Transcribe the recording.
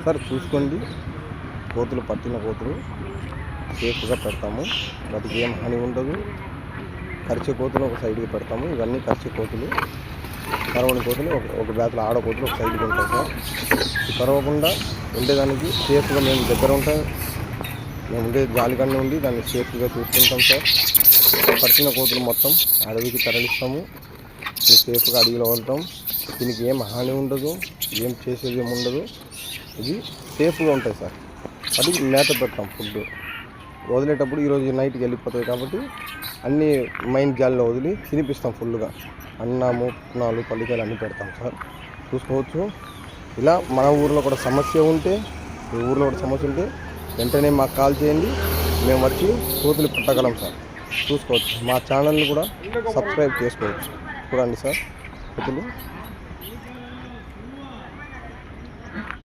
Sir చూసుకోండి, కోతులు పట్టిన కోతులు సేఫ్గా పెడతాము, వాటికి ఏం హాని ఉండదు. కరిచే కోతులు ఒక సైడ్కి పెడతాము. ఇవన్నీ కరిచే కోతులు, కరవని కోతులు ఒక బ్యాచ్లో ఆడ కోతులు ఒక సైడ్కి ఉంటాయి సార్. కరవకుండా ఉండేదానికి సేఫ్గా మేము దగ్గర ఉంటాం. మేము ఉండే జాలికన్నా ఉండి దాన్ని సేఫ్గా చూసుకుంటాం సార్. పట్టిన కోతులు మొత్తం అడవికి తరలిస్తాము. సేఫ్గా అడవిలో ఉంటాం. దీనికి ఏం హాని ఉండదు, ఏం చేసేది ఏమి ఉండదు. ఇది సేఫ్గా ఉంటాయి సార్. అది మేత పెడతాం. ఫుడ్ వదిలేటప్పుడు ఈరోజు నైట్కి వెళ్ళిపోతాయి కాబట్టి అన్నీ మైన్ జాలిలో వదిలి తినిపిస్తాం. ఫుల్గా అన్నము, పుట్నాలు, పల్లికాయలు అన్నీ పెడతాం సార్. చూసుకోవచ్చు. ఇలా మన ఊర్లో కూడా సమస్య ఉంటే, మీ ఊర్లో కూడా సమస్య ఉంటే వెంటనే మాకు కాల్ చేయండి. మేము వచ్చి కోతులు పట్టగలం సార్. చూసుకోవచ్చు. మా ఛానల్ని కూడా సబ్స్క్రైబ్ చేసుకోవచ్చు. చూడండి సార్ కోతులు.